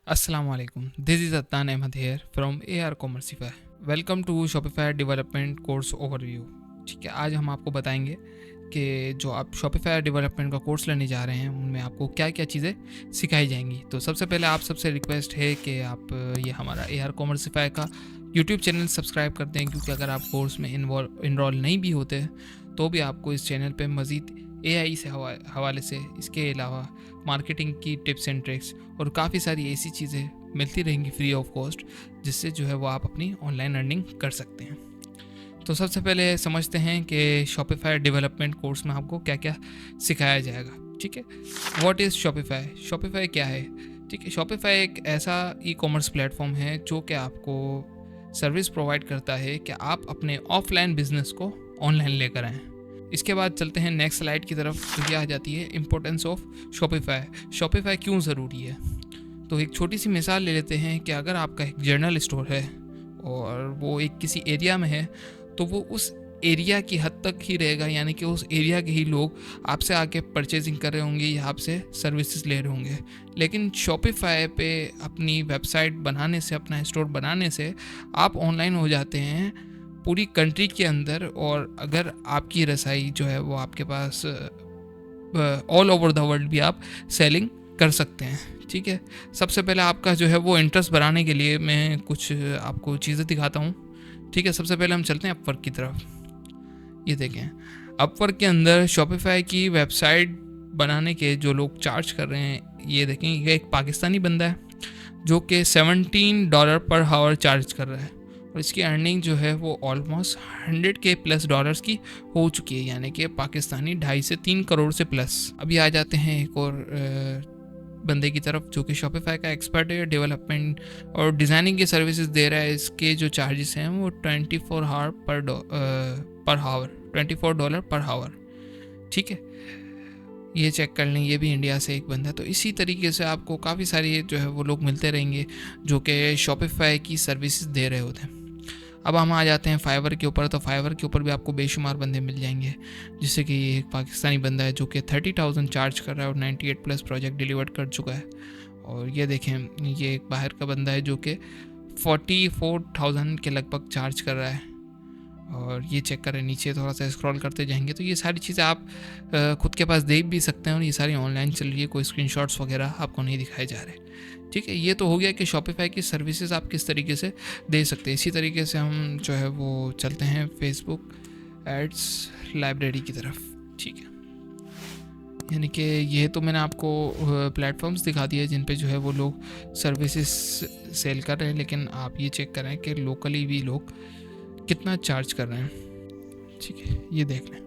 Assalamu alaikum. This is Adnan Ahmed here from AR Commercify. Welcome to Shopify Development Course Overview. ठीक है, आज हम आपको बताएंगे कि जो आप Shopify डेवलपमेंट का कोर्स लेने जा रहे हैं उनमें आपको क्या क्या चीज़ें सिखाई जाएंगी। तो सबसे पहले आप सबसे रिक्वेस्ट है कि आप ये हमारा AR Commercify का यूट्यूब चैनल सब्सक्राइब कर दें, क्योंकि अगर आप कोर्स में इनरोल नहीं भी होते तो भी आपको इस चैनल पे मज़ीद AI से हवाले से, इसके अलावा मार्केटिंग की टिप्स एंड ट्रिक्स और काफ़ी सारी ऐसी चीज़ें मिलती रहेंगी फ्री ऑफ कॉस्ट, जिससे जो है वो आप अपनी ऑनलाइन अर्निंग कर सकते हैं। तो सबसे पहले समझते हैं कि शॉपिफाई डेवलपमेंट कोर्स में आपको क्या क्या सिखाया जाएगा। ठीक है, व्हाट इज़ शॉपिफाई? शॉपिफाई क्या है? ठीक है, शॉपिफाई एक ऐसा ई कॉमर्स प्लेटफॉर्म है जो कि आपको सर्विस प्रोवाइड करता है कि आप अपने ऑफलाइन बिजनेस को ऑनलाइन लेकर आएँ। इसके बाद चलते हैं नेक्स्ट स्लाइड की तरफ, तो ये आ जाती है इम्पोर्टेंस ऑफ शॉपिफाई। शॉपिफाई क्यों ज़रूरी है? तो एक छोटी सी मिसाल ले लेते हैं कि अगर आपका एक जनरल स्टोर है और वो एक किसी एरिया में है, तो वो उस एरिया की हद तक ही रहेगा, यानी कि उस एरिया के ही लोग आपसे आके परचेजिंग कर रहे होंगे या आपसे सर्विसेज ले रहे होंगे। लेकिन शॉपिफाई पे अपनी वेबसाइट बनाने से, अपना स्टोर बनाने से आप ऑनलाइन हो जाते हैं पूरी कंट्री के अंदर, और अगर आपकी रसाई जो है वो आपके पास ऑल ओवर द वर्ल्ड भी आप सेलिंग कर सकते हैं। ठीक है, सबसे पहले आपका जो है वो इंटरेस्ट बढ़ाने के लिए मैं कुछ आपको चीज़ें दिखाता हूँ। ठीक है, सबसे पहले हम चलते हैं अपवर्क की तरफ। ये देखें, अपवर्क के अंदर शॉपिफाई की वेबसाइट बनाने के जो लोग चार्ज कर रहे हैं, ये देखें, ये एक पाकिस्तानी बंदा है जो कि $17 पर आवर चार्ज कर रहा है, और इसकी अर्निंग जो है वो ऑलमोस्ट 100K प्लस डॉलर्स की हो चुकी है, यानी कि पाकिस्तानी 2.5 से 3 करोड़ से प्लस। अभी आ जाते हैं एक और बंदे की तरफ जो कि शॉपिफाई का एक्सपर्ट है, डेवलपमेंट और डिज़ाइनिंग की सर्विसेज दे रहा है। इसके जो चार्जेस हैं वो $24 पर आवर। ठीक है, ये चेक कर लें, ये भी इंडिया से एक बंदा है। तो इसी तरीके से आपको काफ़ी सारी जो है वो लोग मिलते रहेंगे जो कि शॉपिफाई की सर्विसेज दे रहे होते हैं। अब हम आ जाते हैं फाइवर के ऊपर। तो फाइवर के ऊपर भी आपको बेशुमार बंदे मिल जाएंगे, जिससे कि एक पाकिस्तानी बंदा है जो कि 30,000 चार्ज कर रहा है और 98 प्लस प्रोजेक्ट डिलीवर कर चुका है। और ये देखें, ये एक बाहर का बंदा है जो कि 44,000 के लगभग चार्ज कर रहा है। और ये चेक करें, नीचे थोड़ा सा स्क्रॉल करते जाएंगे तो ये सारी चीज़ें आप खुद के पास देख भी सकते हैं, और ये सारी ऑनलाइन चल रही है, कोई स्क्रीनशॉट्स वगैरह आपको नहीं दिखाए जा रहे। ठीक है, ये तो हो गया कि शॉपिफाई की सर्विसेज आप किस तरीके से दे सकते हैं। इसी तरीके से हम जो है वो चलते हैं फेसबुक एड्स लाइब्रेरी की तरफ। ठीक है, यानी कि ये तो मैंने आपको प्लेटफॉर्म्स दिखा दिए जिन पे जो है वो लोग सर्विसेज सेल कर रहे हैं, लेकिन आप ये चेक करें कि लोकली भी लोग कितना चार्ज कर रहे हैं। ठीक है, ये देख लें,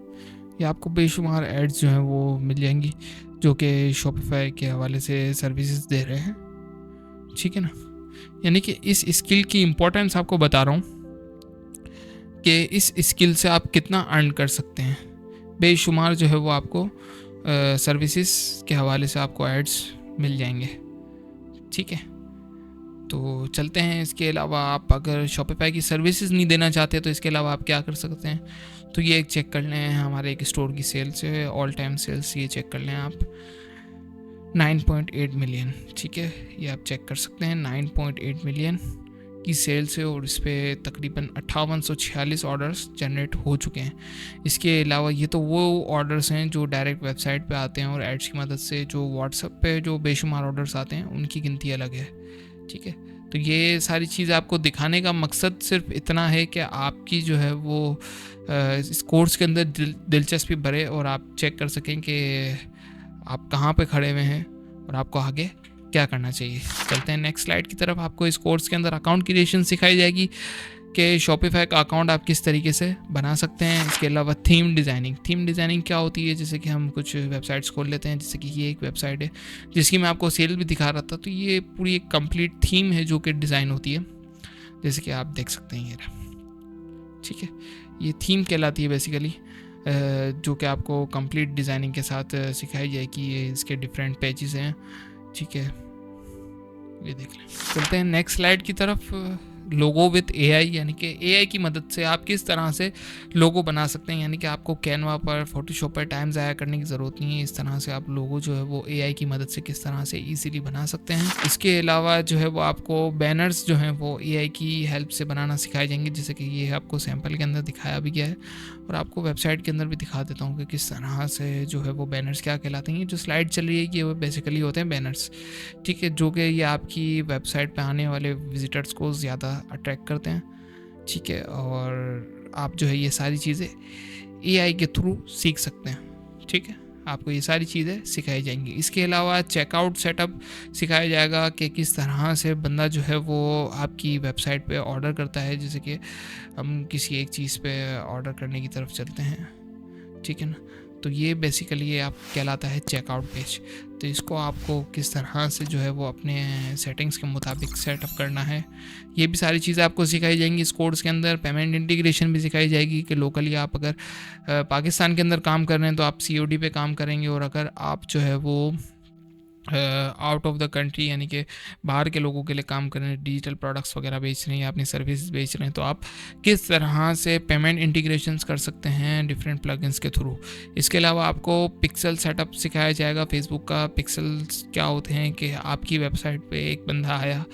ये आपको बेशुमार एड्स जो हैं वो मिल जाएंगी जो कि शॉपिफाई के हवाले से सर्विसेज दे रहे हैं। ठीक है ना, यानी कि इस स्किल की इम्पोर्टेंस आपको बता रहा हूँ कि इस स्किल से आप कितना अर्न कर सकते हैं। बेशुमार जो है वो आपको सर्विसेज के हवाले से आपको एड्स मिल जाएंगे। ठीक है, तो चलते हैं। इसके अलावा आप अगर शॉपिफाई की सर्विसेज नहीं देना चाहते तो इसके अलावा आप क्या कर सकते हैं, तो ये एक चेक कर लें, हमारे एक स्टोर की सेल्स है, ऑल टाइम सेल्स, ये चेक कर लें आप, 9.8 मिलियन। ठीक है, ये आप चेक कर सकते हैं, 9.8 मिलियन की सेल्स है, और इस पर तकरीबन 5846 ऑर्डर्स जनरेट हो चुके हैं। इसके अलावा ये तो वो ऑर्डर्स हैं जो डायरेक्ट वेबसाइट पे आते हैं, और एड्स की मदद से जो व्हाट्सएप पे जो बेशुमार ऑर्डर्स आते हैं उनकी गिनती अलग है। ठीक है, तो ये सारी चीज़ आपको दिखाने का मकसद सिर्फ इतना है कि आपकी जो है वो इस कोर्स के अंदर दिलचस्पी बढ़े, और आप चेक कर सकें कि आप कहाँ पे खड़े हुए हैं और आपको आगे क्या करना चाहिए। चलते हैं नेक्स्ट स्लाइड की तरफ। आपको इस कोर्स के अंदर अकाउंट क्रिएशन सिखाई जाएगी कि शॉपिफाई का अकाउंट आप किस तरीके से बना सकते हैं। इसके अलावा थीम डिज़ाइनिंग क्या होती है, जैसे कि हम कुछ वेबसाइट्स खोल लेते हैं, जैसे कि ये एक वेबसाइट है जिसकी मैं आपको सेल भी दिखा रहा था। तो ये पूरी एक कंप्लीट थीम है जो कि डिज़ाइन होती है, जैसे कि आप देख सकते हैं ये रहा। ठीक है, ये थीम कहलाती है बेसिकली, जो कि आपको कंप्लीट डिज़ाइनिंग के साथ सिखाई जाएगी। ये इसके डिफरेंट पेजेस हैं। ठीक है, ये देख लें। चलते हैं नेक्स्ट स्लाइड की तरफ। लोगो विथ एआई, यानी कि एआई की मदद से आप किस तरह से लोगो बना सकते हैं, यानी कि आपको कैनवा पर, फोटोशॉप पर टाइम ज़ाया करने की ज़रूरत नहीं है। इस तरह से आप लोगो जो है वो एआई की मदद से किस तरह से ईजिली बना सकते हैं। इसके अलावा जो है वो आपको बैनर्स जो हैं वो एआई की हेल्प से बनाना सिखाए जाएंगे, जैसे कि ये आपको सैम्पल के अंदर दिखाया भी गया है, और आपको वेबसाइट के अंदर भी दिखा देता हूँ कि किस तरह से जो है वो बैनर्स क्या कहलाते हैं। जो स्लाइड चल रही है कि वो बेसिकली होते हैं बैनर्स, ठीक है, जो कि ये आपकी वेबसाइट पे आने वाले विजिटर्स को ज़्यादा अट्रैक्ट करते हैं, ठीक है। और आप जो है ये सारी चीज़ें एआई के थ्रू सीख सकते हैं, ठीक है। आपको ये सारी चीज़ें सिखाई जाएंगी। इसके अलावा चेकआउट सेटअप सिखाया जाएगा कि किस तरह से बंदा जो है वो आपकी वेबसाइट पे ऑर्डर करता है। जैसे कि हम किसी एक चीज़ पे ऑर्डर करने की तरफ चलते हैं, ठीक है ना, तो ये बेसिकली ये आप कहलाता है चेकआउट पेज। तो इसको आपको किस तरह से जो है वो अपने सेटिंग्स के मुताबिक सेटअप करना है, ये भी सारी चीज़ें आपको सिखाई जाएंगी इस कोर्स के अंदर। पेमेंट इंटीग्रेशन भी सिखाई जाएगी कि लोकली आप अगर पाकिस्तान के अंदर काम कर रहे हैं तो आप सीओडी पे काम करेंगे, और अगर आप जो है वो आउट ऑफ द कंट्री, यानी कि बाहर के लोगों के लिए काम कर रहे हैं, डिजिटल प्रोडक्ट्स वगैरह बेच रहे हैं या अपनी सर्विस बेच रहे हैं, तो आप किस तरह से पेमेंट इंटीग्रेशंस कर सकते हैं डिफरेंट प्लगइन्स के थ्रू। इसके अलावा आपको पिक्सल सेटअप सिखाया जाएगा। फेसबुक का पिक्सल्स क्या होते हैं कि आपकी वेबसाइट पे एक बंदा आया,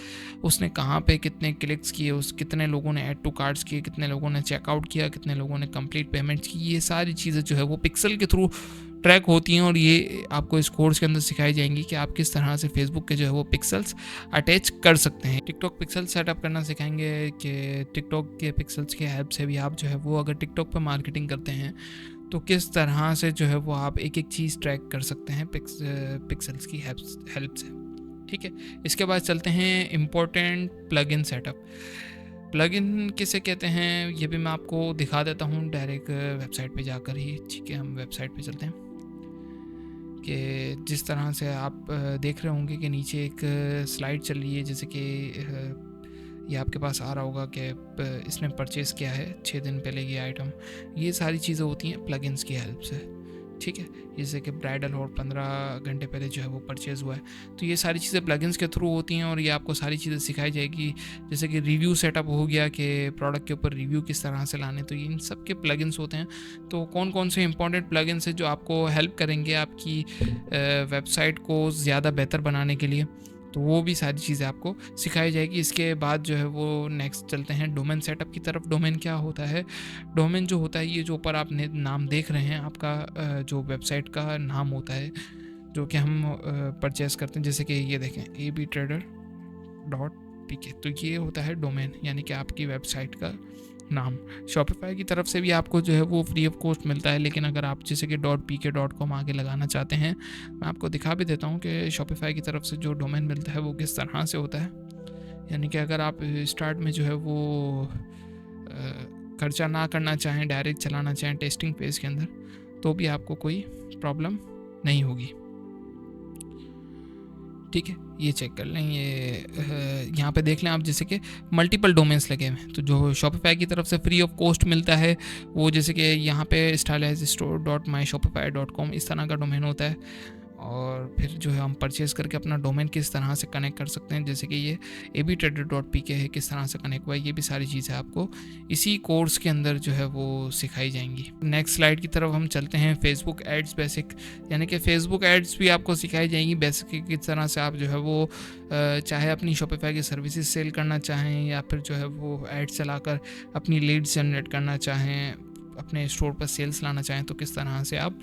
उसने कहाँ पे कितने क्लिक्स किए, उस कितने लोगों ने ऐड टू कार्ड्स किए, कितने लोगों ने चेकआउट किया, कितने लोगों ने कंप्लीट पेमेंट्स की, ये सारी चीज़ें जो है वो पिक्सल के थ्रू ट्रैक होती हैं, और ये आपको इस कोर्स के अंदर सिखाई जाएंगी कि आप किस तरह से फेसबुक के जो है वो पिक्सल्स अटैच कर सकते हैं। टिकटॉक पिक्सल सेटअप करना सिखाएंगे कि टिकटॉक के पिक्सल्स की हेल्प से भी आप जो है वो अगर टिकटॉक पर मार्केटिंग करते हैं तो किस तरह से जो है वो आप एक एक चीज़ ट्रैक कर सकते हैं पिक्सल्स की हेल्प से, ठीक है। इसके बाद चलते हैं इम्पोर्टेंट प्लगइन सेटअप। प्लगइन किसे कहते हैं ये भी मैं आपको दिखा देता हूँ डायरेक्ट वेबसाइट पे जाकर ही, ठीक है। हम वेबसाइट पे चलते हैं कि जिस तरह से आप देख रहे होंगे कि नीचे एक स्लाइड चल रही है, जैसे कि ये आपके पास आ रहा होगा कि इसने परचेज़ किया है 6 दिन पहले ये आइटम। ये सारी चीज़ें होती हैं प्लगइन्स की हेल्प से, ठीक है। जैसे कि ब्राइडल और 15 घंटे पहले जो है वो परचेज़ हुआ है, तो ये सारी चीज़ें प्लगइन्स के थ्रू होती हैं, और ये आपको सारी चीज़ें सिखाई जाएगी। जैसे कि रिव्यू सेटअप हो गया कि प्रोडक्ट के ऊपर रिव्यू किस तरह से लाने, तो ये इन सब के प्लगइन्स होते हैं। तो कौन कौन से इंपॉर्टेंट प्लगइन्स हैं जो आपको हेल्प करेंगे आपकी वेबसाइट को ज़्यादा बेहतर बनाने के लिए, तो वो भी सारी चीज़ें आपको सिखाई जाएगी। इसके बाद जो है वो नेक्स्ट चलते हैं डोमेन सेटअप की तरफ। डोमेन क्या होता है? डोमेन जो होता है ये जो ऊपर आप नाम देख रहे हैं, आपका जो वेबसाइट का नाम होता है जो कि हम परचेज़ करते हैं। जैसे कि ये देखें abtrader.pk, तो ये होता है डोमेन, यानी कि आपकी वेबसाइट का नाम। शॉपिफाई की तरफ से भी आपको जो है वो फ्री ऑफ कॉस्ट मिलता है, लेकिन अगर आप जैसे कि .pk.com आगे लगाना चाहते हैं, मैं आपको दिखा भी देता हूँ कि शॉपिफाई की तरफ से जो डोमेन मिलता है वो किस तरह से होता है। यानी कि अगर आप स्टार्ट में जो है वो खर्चा ना करना चाहें, डायरेक्ट चलाना चाहें टेस्टिंग पेज के अंदर, तो भी आपको कोई प्रॉब्लम नहीं होगी, ठीक है। ये चेक कर लें, ये यहाँ पे देख लें आप, जैसे कि मल्टीपल डोमेन्स लगे हुए हैं। तो जो शॉपिफाई की तरफ से फ्री ऑफ कॉस्ट मिलता है वो जैसे कि यहाँ पे stylizeStore.myshopify.com इस तरह का डोमेन होता है, और फिर जो है हम परचेज़ करके अपना डोमेन किस तरह से कनेक्ट कर सकते हैं, जैसे कि ये abtrader.pk है, किस तरह से कनेक्ट हुआ है, ये भी सारी चीज़ें आपको इसी कोर्स के अंदर जो है वो सिखाई जाएंगी। नेक्स्ट स्लाइड की तरफ हम चलते हैं। फेसबुक एड्स बेसिक, यानी कि फेसबुक एड्स भी आपको सिखाई जाएंगी बेसिक, किस तरह से आप जो है वो चाहे अपनी शॉपिफाई की सर्विसेज सेल करना चाहें, या फिर जो है वो एड्स चलाकर अपनी लीड्स जनरेट करना चाहें, अपने स्टोर पर सेल्स लाना चाहें, तो किस तरह से आप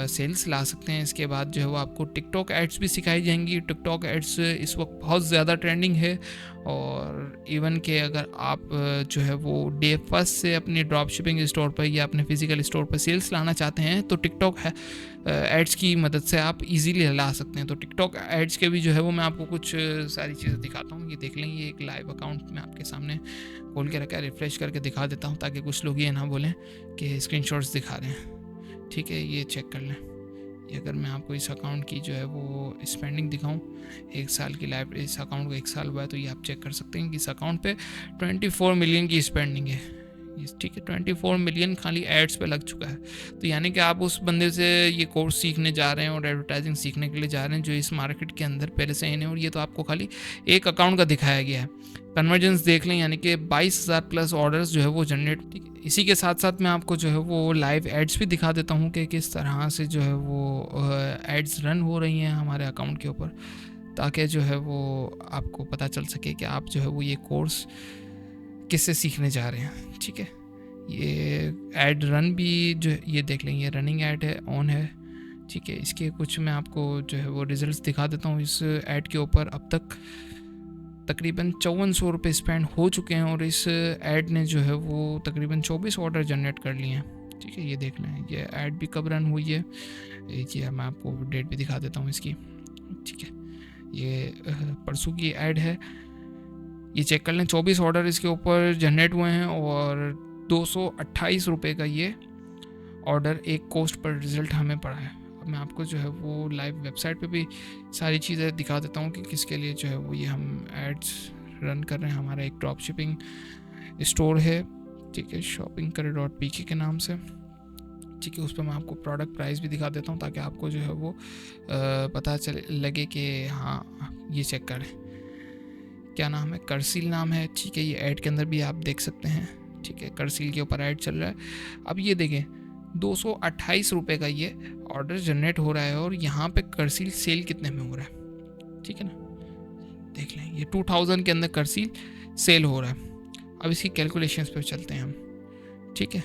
सेल्स ला सकते हैं। इसके बाद जो है वो आपको टिकटॉक एड्स भी सिखाई जाएंगी। टिकटॉक एड्स इस वक्त बहुत ज़्यादा ट्रेंडिंग है, और इवन के अगर आप जो है वो डे फर्स्ट से अपनी ड्रॉप शिपिंग स्टोर पर या अपने फिजिकल स्टोर पर सेल्स लाना चाहते हैं, तो टिकटॉक एड्स की मदद से आप इजीली ला सकते हैं। तो टिकटॉक एड्स के भी जो है वो मैं आपको कुछ सारी चीज़ें दिखाता हूँ। ये देख लें, ये एक लाइव अकाउंट में आपके सामने खोल के रखा है, रिफ्रेश करके दिखा देता हूँ ताकि कुछ लोग ये ना बोलें कि स्क्रीनशॉट्स दिखा रहे हैं, ठीक है। ये चेक कर लें, ये अगर मैं आपको इस अकाउंट की जो है वो स्पेंडिंग दिखाऊं, 1 साल की लाइफ, इस अकाउंट को 1 साल हुआ है, तो ये आप चेक कर सकते हैं कि इस अकाउंट पे 24 मिलियन की स्पेंडिंग है। ठीक है, 24 मिलियन खाली एड्स पे लग चुका है। तो यानी कि आप उस बंदे से ये कोर्स सीखने जा रहे हैं और एडवर्टाइजिंग सीखने के लिए जा रहे हैं जो इस मार्केट के अंदर पहले से इन है, और ये तो आपको खाली एक अकाउंट का दिखाया गया है। कन्वर्जेंस देख लें, यानी कि 22,000 प्लस ऑर्डर्स जो है वो जनरेट। ठीक है, इसी के साथ साथ मैं आपको जो है वो लाइव एड्स भी दिखा देता हूँ कि किस तरह से जो है वो एड्स रन हो रही हैं हमारे अकाउंट के ऊपर, ताकि जो है वो आपको पता चल सके कि आप जो है वो ये कोर्स किससे सीखने जा रहे हैं। ठीक है, ये ऐड रन भी जो ये देख लें, ये रनिंग ऐड है, ऑन है। ठीक है, इसके कुछ मैं आपको जो है वो रिजल्ट्स दिखा देता हूँ। इस ऐड के ऊपर अब तक तकरीबन 5400 रुपये स्पेंड हो चुके हैं और इस ऐड ने जो है वो तकरीबन 24 ऑर्डर जनरेट कर लिए हैं। ठीक है, ये देख लें, ये ऐड भी कब रन हुई है, ये मैं आपको डेट भी दिखा देता हूँ इसकी। ठीक है, ये परसों की ऐड है, ये चेक कर लें। 24 ऑर्डर इसके ऊपर जनरेट हुए हैं और 228 रुपये का ये ऑर्डर एक कोस्ट पर रिज़ल्ट हमें पड़ा है। अब मैं आपको जो है वो लाइव वेबसाइट पे भी सारी चीज़ें दिखा देता हूँ कि किसके लिए जो है वो ये हम एड्स रन कर रहे हैं। हमारा एक ड्रॉप शिपिंग स्टोर है, ठीक है, shoppingkare.pk के नाम से। ठीक है, उस पर मैं आपको प्रोडक्ट प्राइस भी दिखा देता हूँ ताकि आपको जो है वो पता चले लगे कि हाँ ये चेक करें। क्या नाम है, करसील नाम है। ठीक है, ये ऐड के अंदर भी आप देख सकते हैं। ठीक है, करसील के ऊपर ऐड चल रहा है। अब ये देखें, 228 रुपये का ये ऑर्डर जनरेट हो रहा है और यहाँ पे करसील सेल कितने में हो रहा है। ठीक है ना, देख लें, ये 2000 के अंदर करसील सेल हो रहा है। अब इसकी कैलकुलेशंस पे चलते हैं हम। ठीक है,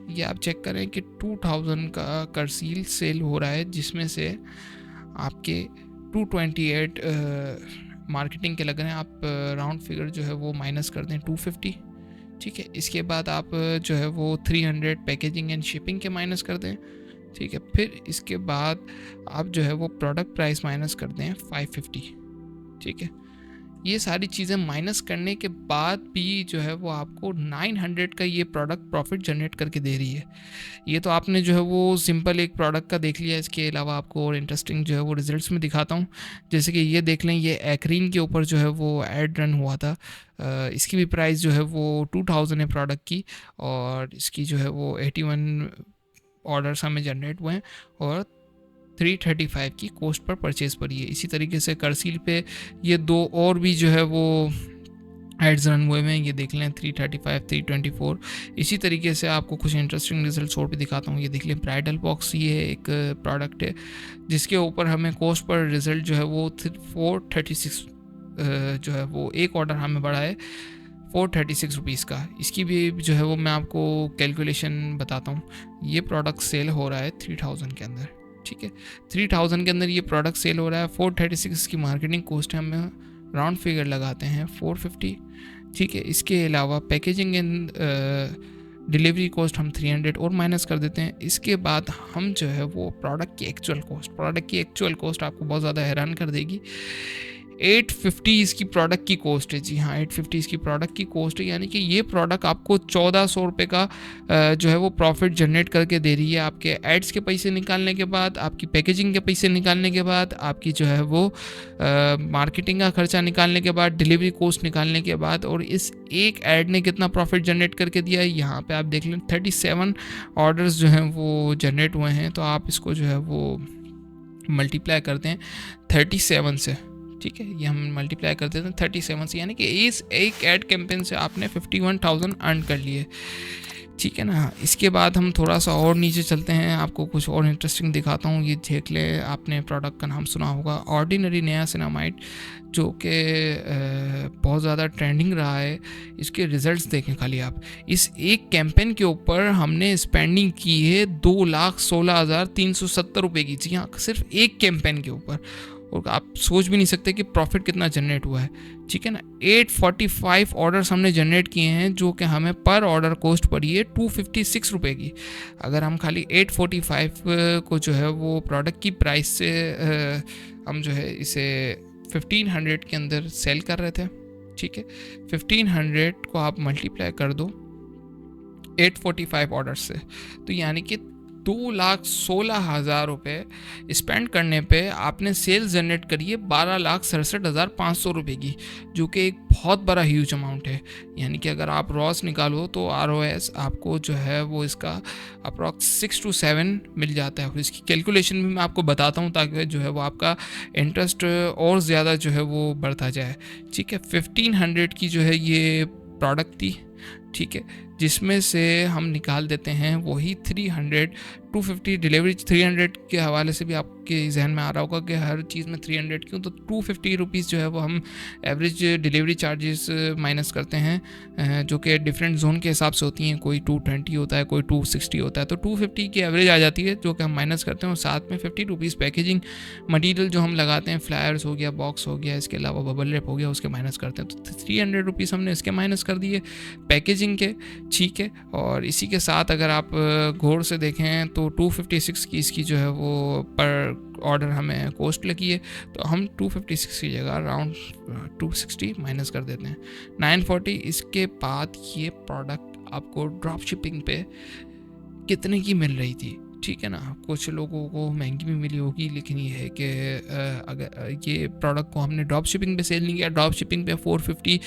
ये आप चेक करें कि 2000 का करसील सेल हो रहा है, जिसमें से आपके 228 मार्केटिंग के लग रहे हैं। आप राउंड फिगर जो है वो माइनस कर दें 250। ठीक है, इसके बाद आप जो है वो 300 पैकेजिंग एंड शिपिंग के माइनस कर दें। ठीक है, फिर इसके बाद आप जो है वो प्रोडक्ट प्राइस माइनस कर दें 550। ठीक है, ये सारी चीज़ें माइनस करने के बाद भी जो है वो आपको 900 का ये प्रोडक्ट प्रॉफिट जनरेट करके दे रही है। ये तो आपने जो है वो सिंपल एक प्रोडक्ट का देख लिया। इसके अलावा आपको और इंटरेस्टिंग जो है वो रिजल्ट्स में दिखाता हूँ। जैसे कि ये देख लें, ये एक्रीन के ऊपर जो है वो ऐड रन हुआ था। इसकी भी प्राइस जो है वो 2000 है प्रोडक्ट की, और इसकी जो है वो 81 ऑर्डर्स हमें जनरेट हुए हैं और 335 की कोस्ट पर परचेज़ पर है। इसी तरीके से करसील पे ये दो और भी जो है वो एड्स रन हुए हैं, ये देख लें 335, 324। इसी तरीके से आपको कुछ इंटरेस्टिंग रिजल्ट्स और भी दिखाता हूँ। ये देख लें, ब्राइडल बॉक्स, ये एक प्रोडक्ट है जिसके ऊपर हमें कोस्ट पर रिजल्ट जो है वो 436 जो है वो एक ऑर्डर हमें बढ़ा है 436 रुपीज़ का। इसकी भी जो है वो मैं आपको कैलकुलेशन बताता हूँ। ये प्रोडक्ट सेल हो रहा है 3000 के अंदर। ठीक है, 3000 के अंदर ये प्रोडक्ट सेल हो रहा है। 436 की मार्केटिंग कोस्ट है, हमें राउंड फिगर लगाते हैं 450। ठीक है, इसके अलावा पैकेजिंग एंड डिलीवरी कॉस्ट हम 300 और माइनस कर देते हैं। इसके बाद हम जो है वो प्रोडक्ट की एक्चुअल कॉस्ट आपको बहुत ज़्यादा हैरान कर देगी। 850 इसकी प्रोडक्ट की कॉस्ट है। जी हाँ, 850 इसकी प्रोडक्ट की कॉस्ट है, यानी कि ये प्रोडक्ट आपको 1400 रुपये का जो है वो प्रॉफिट जनरेट करके दे रही है। आपके एड्स के पैसे निकालने के बाद, आपकी पैकेजिंग के पैसे निकालने के बाद, आपकी जो है वो मार्केटिंग का खर्चा निकालने के बाद, डिलीवरी कॉस्ट निकालने के बाद, और इस एक ऐड ने कितना प्रॉफिट जनरेट करके दिया है यहाँ पे आप देख लें। 37 ऑर्डर्स जो हैं वो जनरेट हुए हैं। तो आप इसको जो है वो मल्टीप्लाई करते हैं 37 से। ठीक है, ये हम मल्टीप्लाई कर देते हैं 37 से, यानी कि इस एक ऐड कैंपेन से आपने 51,000 अर्न कर लिए। ठीक है ना, इसके बाद हम थोड़ा सा और नीचे चलते हैं, आपको कुछ और इंटरेस्टिंग दिखाता हूँ। ये देख ले, आपने प्रोडक्ट का नाम सुना होगा, ऑर्डिनरी नियासिनामाइड, जो कि बहुत ज़्यादा ट्रेंडिंग रहा है। इसके रिजल्ट्स देखें खाली आप। इस एक कैंपेन के ऊपर हमने स्पेंडिंग की है 2,16,370 रुपये की। जी हाँ, सिर्फ एक कैंपेन के ऊपर, और आप सोच भी नहीं सकते कि प्रॉफिट कितना जनरेट हुआ है। ठीक है ना, 845 ऑर्डर्स हमने जनरेट किए हैं, जो कि हमें पर ऑर्डर कॉस्ट पड़ी है 256 रुपये की। अगर हम खाली 845 को जो है वो प्रोडक्ट की प्राइस से हम जो है इसे 1500 के अंदर सेल कर रहे थे। ठीक है, 1500 को आप मल्टीप्लाई कर दो 845 ऑर्डर से, तो यानी कि 2,16,000 स्पेंड करने पे आपने सेल्स जनरेट करी है 12,67,500 की, जो कि एक बहुत बड़ा ह्यूज अमाउंट है। यानी कि अगर आप रॉस निकालो तो ROS आपको जो है वो इसका अप्रॉक्स 6 to 7 मिल जाता है। और इसकी कैलकुलेशन भी मैं आपको बताता हूँ ताकि जो है वो आपका इंटरेस्ट और ज़्यादा जो है वो बढ़ता जाए। ठीक है, 1500 की जो है ये प्रोडक्ट थी, ठीक है, जिसमें से हम निकाल देते हैं वही 300, 250 डिलीवरी 300 के हवाले से भी आपके जहन में आ रहा होगा कि हर चीज़ में 300 क्यों, तो 250 रुपीज़ जो है वो हम एवरेज डिलीवरी चार्जेस माइनस करते हैं, जो कि डिफरेंट जोन के हिसाब से होती हैं। कोई 220 होता है, कोई 260 होता है, तो 250 की एवरेज आ जाती है जो कि हम माइनस करते हैं। और साथ में 50 रुपीज़ पैकेजिंग मटीरियल जो हम लगाते हैं, फ्लायर्स हो गया, बॉक्स हो गया, इसके अलावा बबल रैप हो गया, उसके माइनस करते हैं। तो 300 रुपीज़ हमने इसके माइनस कर दिए पैकेजिंग के, ठीक है। और इसी के साथ अगर आप गौर से देखें तो 256 की इसकी जो है वो पर ऑर्डर हमें कॉस्ट लगी है, तो हम 256 की जगह अराउंड 260 माइनस कर देते हैं, 940। इसके बाद ये प्रोडक्ट आपको ड्रॉप शिपिंग पे कितने की मिल रही थी, ठीक है ना। कुछ लोगों को महंगी भी मिली होगी, लेकिन ये है कि अगर ये प्रोडक्ट को हमने ड्रॉप शिपिंग पे सेल नहीं किया, ड्रॉप शिपिंग पे 450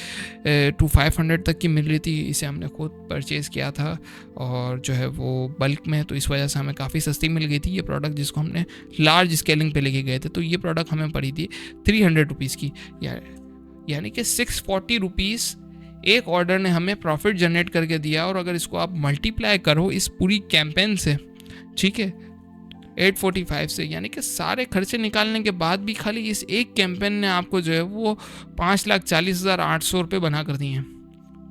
to 500 तक की मिल रही थी। इसे हमने खुद परचेज़ किया था और जो है वो बल्क में, तो इस वजह से हमें काफ़ी सस्ती मिल गई थी ये प्रोडक्ट, जिसको हमने लार्ज स्केलिंग पे लेके गए थे। तो ये प्रोडक्ट हमें पड़ी थी 300 रुपीज़ की, यानी कि 640 रुपीज़ एक ऑर्डर ने हमें प्रॉफिट जनरेट करके दिया। और अगर इसको आप मल्टीप्लाई करो इस पूरी कैंपेन से, ठीक है, 845 से, यानी कि सारे खर्चे निकालने के बाद भी खाली इस एक कैंपेन ने आपको जो है वो 5,40,800 रुपये बना कर दिए हैं,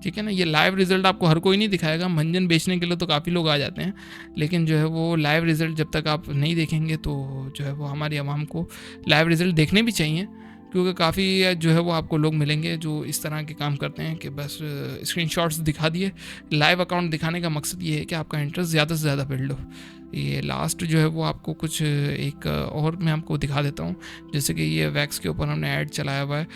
ठीक है ना। ये लाइव रिजल्ट आपको हर कोई नहीं दिखाएगा, मंजन बेचने के लिए तो काफ़ी लोग आ जाते हैं, लेकिन जो है वो लाइव रिजल्ट जब तक आप नहीं देखेंगे तो जो है वो हमारी आवाम को लाइव रिजल्ट देखने भी चाहिए, क्योंकि काफ़ी जो है वो आपको लोग मिलेंगे जो इस तरह के काम करते हैं कि बस स्क्रीनशॉट्स दिखा दिए। लाइव अकाउंट दिखाने का मकसद ये है कि आपका इंटरेस्ट ज़्यादा से ज़्यादा बिल्ड हो। ये लास्ट जो है वो आपको कुछ एक और मैं आपको दिखा देता हूँ, जैसे कि ये वैक्स के ऊपर हमने ऐड चलाया हुआ है,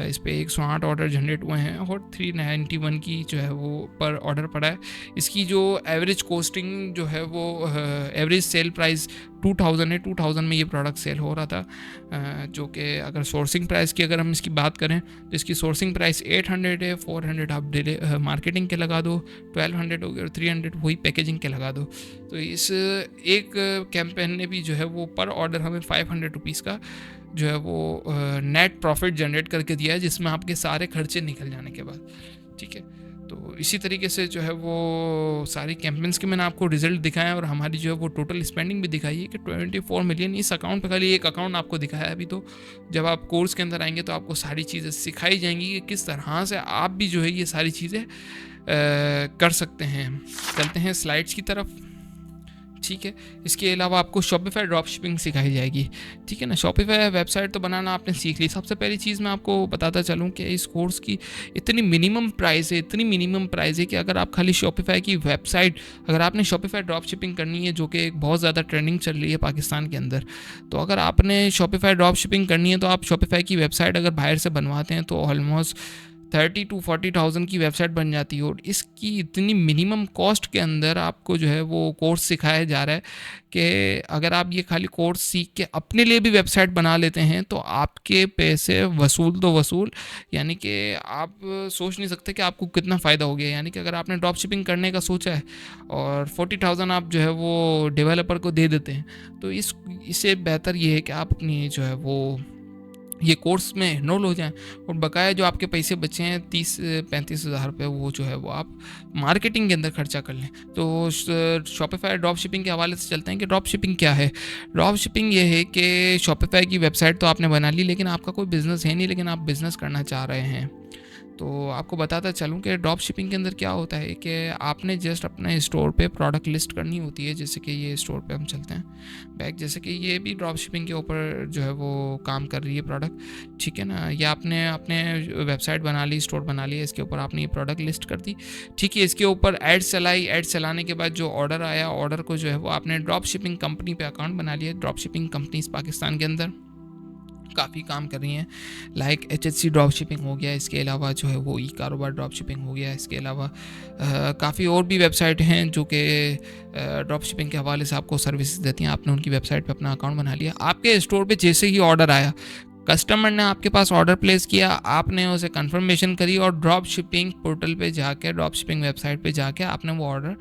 इस पर 108 ऑर्डर जनरेट हुए हैं और 391 की जो है वो पर ऑर्डर पड़ा है। इसकी जो एवरेज कॉस्टिंग जो है वो एवरेज सेल प्राइस 2000 है, 2000 में ये प्रोडक्ट सेल हो रहा था, जो कि अगर सोर्सिंग प्राइस की अगर हम इसकी बात करें तो इसकी सोर्सिंग प्राइस 800 है, 400 आप मार्केटिंग के लगा दो, 1200 हो गया, और 300 वही पैकेजिंग के लगा दो। तो इस एक कैंपेन ने भी जो है वो पर ऑर्डर हमें 500 रुपीज़ का जो है वो नेट प्रॉफिट जनरेट करके दिया है, जिसमें आपके सारे खर्चे निकल जाने के बाद, ठीक है। तो इसी तरीके से जो है वो सारी कैंपेन्स के मैंने आपको रिजल्ट दिखाए और हमारी जो है वो टोटल स्पेंडिंग भी दिखाई है कि 24 मिलियन इस अकाउंट पे, खाली एक अकाउंट आपको दिखाया है अभी। तो जब आप कोर्स के अंदर आएंगे तो आपको सारी चीज़ें सिखाई जाएंगी कि किस तरह से आप भी जो है ये सारी चीज़ें कर सकते हैं। चलते हैं स्लाइड्स की तरफ, ठीक है। इसके अलावा आपको शॉपिफाई ड्रॉप शिपिंग सिखाई जाएगी, ठीक है ना। शॉपिफाई वेबसाइट तो बनाना आपने सीख ली। सबसे पहली चीज़ मैं आपको बताता चलूँ कि इस कोर्स की इतनी मिनिमम प्राइस है कि अगर आप खाली शॉपिफाई की वेबसाइट, अगर आपने शॉपिफाई ड्रॉप शिपिंग करनी है, जो कि एक बहुत ज़्यादा ट्रेंडिंग चल रही है पाकिस्तान के अंदर, तो अगर आपने शॉपिफाई ड्रॉप शिपिंग करनी है तो आप शॉपिफाई की वेबसाइट अगर बाहर से बनवाते हैं तो ऑलमोस्ट 30 to 40,000 की वेबसाइट बन जाती है। और इसकी इतनी मिनिमम कॉस्ट के अंदर आपको जो है वो कोर्स सिखाया जा रहा है कि अगर आप ये खाली कोर्स सीख के अपने लिए भी वेबसाइट बना लेते हैं तो आपके पैसे वसूल तो वसूल, यानी कि आप सोच नहीं सकते कि आपको कितना फ़ायदा हो गया। यानी कि अगर आपने ड्रॉप शिपिंग करने का सोचा है और 40,000 आप जो है वो डेवलपर को दे देते हैं, तो इससे बेहतर ये है कि आप अपनी जो है वो ये कोर्स में इनरोल हो जाएं और बकाया जो आपके पैसे बचे हैं 30-35 हज़ार रुपये, वो जो है वो आप मार्केटिंग के अंदर खर्चा कर लें। तो शॉपिफाई ड्रॉप शिपिंग के हवाले से चलते हैं कि ड्रॉप शिपिंग क्या है। ड्रॉप शिपिंग ये है कि शॉपिफाई की वेबसाइट तो आपने बना ली, लेकिन आपका कोई बिज़नेस है नहीं, लेकिन आप बिज़नेस करना चाह रहे हैं। तो आपको बताता चलूँ कि ड्रॉप शिपिंग के अंदर क्या होता है कि आपने जस्ट अपने स्टोर पे प्रोडक्ट लिस्ट करनी होती है। जैसे कि ये स्टोर पे हम चलते हैं बैग, जैसे कि ये भी ड्रॉप शिपिंग के ऊपर जो है वो काम कर रही है प्रोडक्ट, ठीक है ना। या आपने अपने वेबसाइट बना ली, स्टोर बना लिया, इसके ऊपर आपने ये प्रोडक्ट लिस्ट कर दी, ठीक है। इसके ऊपर एड चलाई, एड चलाने के बाद जो ऑर्डर आया, ऑर्डर को जो है वो आपने ड्रॉप शिपिंग कंपनी पे अकाउंट बना लिया, ड्रॉप शिपिंग कंपनीज पाकिस्तान के अंदर, काफ़ी काम कर रही हैं, लाइक HHC ड्रॉप शिपिंग हो गया, इसके अलावा जो है वो ई कारोबार ड्रॉप शिपिंग हो गया, इसके अलावा काफ़ी और भी वेबसाइट हैं जो कि ड्रॉप शिपिंग के हवाले से आपको सर्विसेज देती हैं। आपने उनकी वेबसाइट पे अपना अकाउंट बना लिया, आपके स्टोर पे जैसे ही ऑर्डर आया, कस्टमर ने आपके पास ऑर्डर प्लेस किया, आपने उसे कंफर्मेशन करी और ड्रॉप शिपिंग पोर्टल पे जाके, ड्रॉप शिपिंग वेबसाइट पे जाके आपने वो ऑर्डर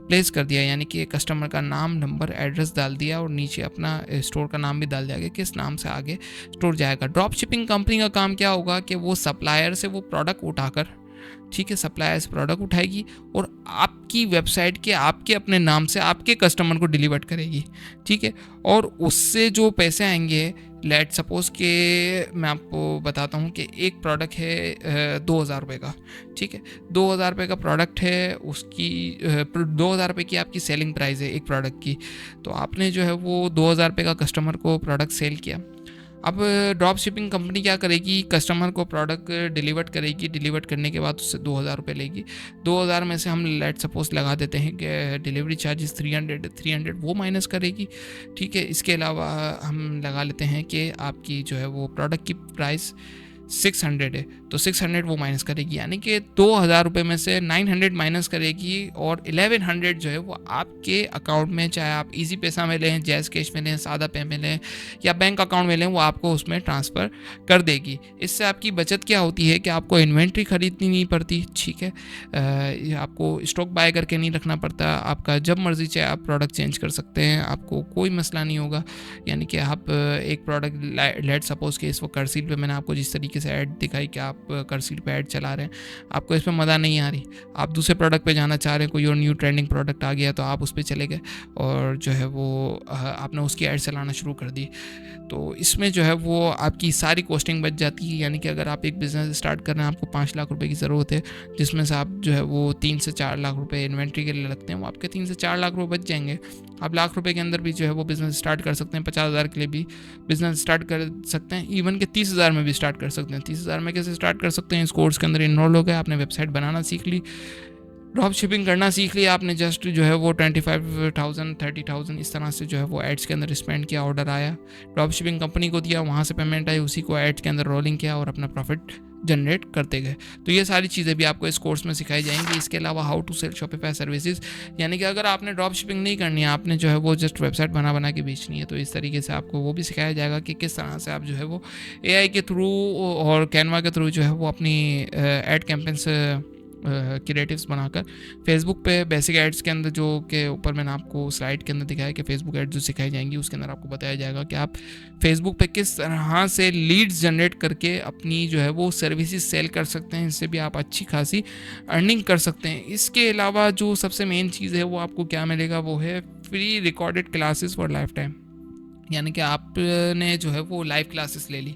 प्लेस कर दिया, यानी कि कस्टमर का नाम, नंबर, एड्रेस डाल दिया और नीचे अपना स्टोर का नाम भी डाल दिया कि किस नाम से आगे स्टोर जाएगा। ड्रॉप शिपिंग कंपनी का काम क्या होगा कि वो सप्लायर से वो प्रोडक्ट उठाकर, ठीक है, सप्लायर से प्रोडक्ट उठाएगी और आपकी वेबसाइट के आपके अपने नाम से आपके कस्टमर को डिलीवर करेगी, ठीक है। और उससे जो पैसे आएंगे, लेट सपोज के मैं आपको बताता हूँ कि एक प्रोडक्ट है 2000 रुपये का, ठीक है, 2000 रुपये का प्रोडक्ट है, उसकी 2000 रुपये की आपकी सेलिंग प्राइस है एक प्रोडक्ट की। तो आपने जो है वो 2000 रुपये का कस्टमर को प्रोडक्ट सेल किया। अब ड्रॉप शिपिंग कंपनी क्या करेगी, कस्टमर को प्रोडक्ट डिलीवर करेगी, डिलीवर करने के बाद उससे 2000 रुपये लेगी। 2000 में से हम लेट सपोज लगा देते हैं कि डिलीवरी चार्जेस 300 वो माइनस करेगी, ठीक है। इसके अलावा हम लगा लेते हैं कि आपकी जो है वो प्रोडक्ट की प्राइस 600 है, तो 600 वो माइनस करेगी, यानी कि 2000 रुपये में से 900 माइनस करेगी और 1100 जो है वो आपके अकाउंट में, चाहे आप इजी पैसा में लें, जैज़ कैश में लें, सादा पे में लें या बैंक अकाउंट में लें, वो आपको उसमें ट्रांसफ़र कर देगी। इससे आपकी बचत क्या होती है कि आपको इन्वेंट्री खरीदनी नहीं पड़ती, ठीक है, आपको स्टॉक बाय करके नहीं रखना पड़ता, आपका जब मर्जी चाहे आप प्रोडक्ट चेंज कर सकते हैं, आपको कोई मसला नहीं होगा। यानी कि आप एक प्रोडक्ट, लेट सपोज के इस वक्त कर्सील पे मैंने आपको जिस तरीके से ऐड दिखाई कि आप कर्सील पे ऐड चला रहे हैं, आपको इसमें मज़ा नहीं आ रही, आप दूसरे प्रोडक्ट पे जाना चाह रहे हैं, कोई और न्यू ट्रेंडिंग प्रोडक्ट आ गया तो आप उस पर चले गए और जो है वो आपने उसकी ऐड चलाना शुरू कर दी। तो इसमें जो है वो आपकी सारी कॉस्टिंग बच जाती है। यानी कि अगर आप एक बिज़नेस स्टार्ट कर रहे हैं, आपको 5 लाख रुपए की ज़रूरत है, जिसमें से आप जो है वो 3 से 4 लाख रुपए इन्वेंट्री के लिए लगते हैं, वो आपके 3 से 4 लाख रुपए बच जाएंगे। आप लाख रुपए के अंदर भी जो है वो बिज़नेस स्टार्ट कर सकते हैं, 50,000 के लिए भी बिज़नेस स्टार्ट कर सकते हैं, इवन के 30,000 में भी स्टार्ट कर सकते हैं। 30,000 में कैसे स्टार्ट कर सकते हैं, इस कोर्स के अंदर इनरोल हो गए, आपने वेबसाइट बनाना सीख ली, ड्रॉप शिपिंग करना सीख लिया आपने, जस्ट जो है वो 25,000 30,000 इस तरह से जो है वो एड्स के अंदर स्पेंड किया, ऑर्डर आया, ड्रॉप शिपिंग कंपनी को दिया, वहाँ से पेमेंट आई, उसी को एड्स के अंदर रोलिंग किया और अपना प्रॉफिट जनरेट करते गए। तो ये सारी चीज़ें भी आपको इस कोर्स में सिखाई जाएंगी। इसके अलावा how to sell Shopify services, यानी कि अगर आपने ड्रॉप शिपिंग नहीं करनी है, आपने जो है वो जस्ट वेबसाइट बना के बेचनी है, तो इस तरीके से आपको वो भी सिखाया जाएगा कि किस तरह से आप जो है वो AI के थ्रू और कैनवा के थ्रू जो है वो अपनी एड कैंपेन्स क्रिएटिव्स बनाकर फेसबुक पे बेसिक एड्स के अंदर, जो के ऊपर मैंने आपको स्लाइड के अंदर दिखाया कि फेसबुक एड्स जो सिखाई जाएंगी, उसके अंदर आपको बताया जाएगा कि आप फेसबुक पे किस तरह से लीड्स जनरेट करके अपनी जो है वो सर्विसेज सेल कर सकते हैं, इससे भी आप अच्छी खासी अर्निंग कर सकते हैं। इसके अलावा जो सबसे मेन चीज़ है वो आपको क्या मिलेगा, वो है free recorded classes for life time, यानी कि आपने जो है वो लाइव क्लासेस ले ली,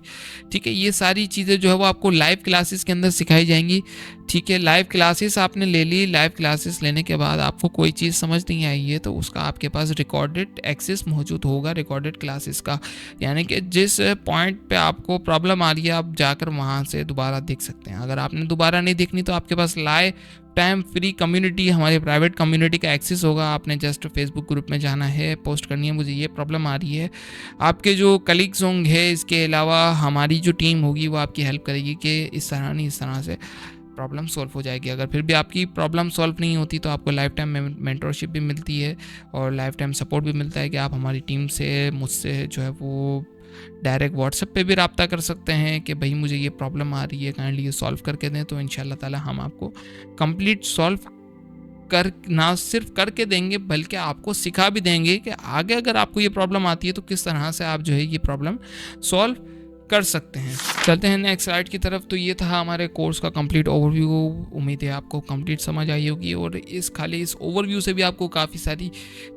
ठीक है। ये सारी चीज़ें जो है वो आपको लाइव क्लासेस के अंदर सिखाई जाएंगी, ठीक है। लाइव क्लासेस आपने ले ली, लाइव क्लासेस लेने के बाद आपको कोई चीज़ समझ नहीं आई है तो उसका आपके पास रिकॉर्डेड एक्सेस मौजूद होगा रिकॉर्डेड क्लासेस का, यानी कि जिस पॉइंट पे आपको प्रॉब्लम आ रही है आप जाकर वहाँ से दोबारा देख सकते हैं। अगर आपने दोबारा नहीं देखनी तो आपके पास लाइव टाइम फ्री कम्युनिटी, हमारी प्राइवेट कम्युनिटी का एक्सेस होगा। आपने जस्ट फेसबुक ग्रुप में जाना है, पोस्ट करनी है मुझे ये प्रॉब्लम आ रही है, आपके जो कलीग्स होंगे, इसके अलावा हमारी जो टीम होगी वो आपकी हेल्प करेगी कि इस तरह नहीं इस तरह से प्रॉब्लम सॉल्व हो जाएगी। अगर फिर भी आपकी प्रॉब्लम सॉल्व नहीं होती तो आपको लाइफ टाइम मेंटरशिप भी मिलती है और लाइफ टाइम सपोर्ट भी मिलता है कि आप हमारी टीम से, मुझसे जो है वो डायरेक्ट व्हाट्सएप पे भी रब्ता कर सकते हैं कि भाई मुझे ये प्रॉब्लम आ रही है, काइंडली ये सॉल्व करके दें, तो इंशाल्लाह ताला हम आपको कंप्लीट सॉल्व कर, ना सिर्फ करके देंगे बल्कि आपको सिखा भी देंगे कि आगे अगर आपको ये प्रॉब्लम आती है तो किस तरह से आप जो है ये प्रॉब्लम सॉल्व कर सकते हैं। चलते हैं नेक्स्ट स्लाइड की तरफ। तो ये था हमारे कोर्स का कंप्लीट ओवरव्यू। उम्मीद है आपको कंप्लीट समझ आई होगी और इस ओवरव्यू से भी आपको काफ़ी सारी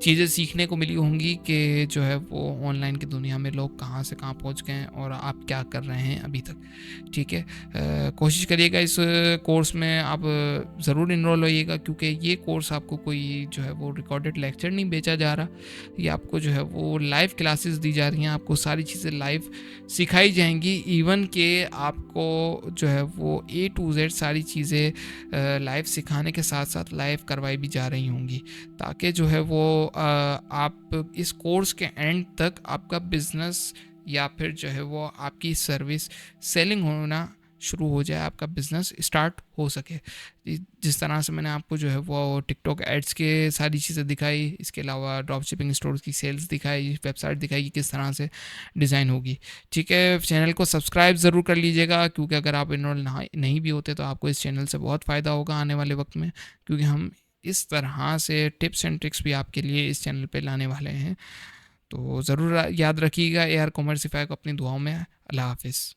चीज़ें सीखने को मिली होंगी कि जो है वो ऑनलाइन की दुनिया में लोग कहाँ से कहाँ पहुँच गए हैं और आप क्या कर रहे हैं अभी तक, ठीक है। कोशिश करिएगा इस कोर्स में आप ज़रूर इनरोल होइएगा, क्योंकि ये कोर्स आपको कोई जो है वो रिकॉर्डेड लेक्चर नहीं बेचा जा रहा, ये आपको जो है वो लाइव क्लासेस दी जा रही हैं, आपको सारी चीज़ें लाइव सिखाई जाएंगी, इवन के आपको जो है वो A to Z सारी चीज़ें लाइव सिखाने के साथ साथ लाइव करवाई भी जा रही होंगी, ताकि जो है वो आप इस कोर्स के एंड तक आपका बिजनेस या फिर जो है वो आपकी सर्विस सेलिंग होना शुरू हो जाए, आपका बिजनेस स्टार्ट हो सके। जिस तरह से मैंने आपको जो है वो टिकटॉक एड्स के सारी चीज़ें दिखाई, इसके अलावा ड्रॉप शिपिंग स्टोर्स की सेल्स दिखाई, वेबसाइट दिखाई कि किस तरह से डिज़ाइन होगी। ठीक है, चैनल को सब्सक्राइब ज़रूर कर लीजिएगा, क्योंकि अगर आप इनरोल नहीं भी होते तो आपको इस चैनल से बहुत फ़ायदा होगा आने वाले वक्त में, क्योंकि हम इस तरह से टिप्स एंड ट्रिक्स भी आपके लिए इस चैनल पे लाने वाले हैं। तो ज़रूर याद रखिएगा AR कॉमर्सिफाई को अपनी दुआओं में। अल्लाह हाफिज़।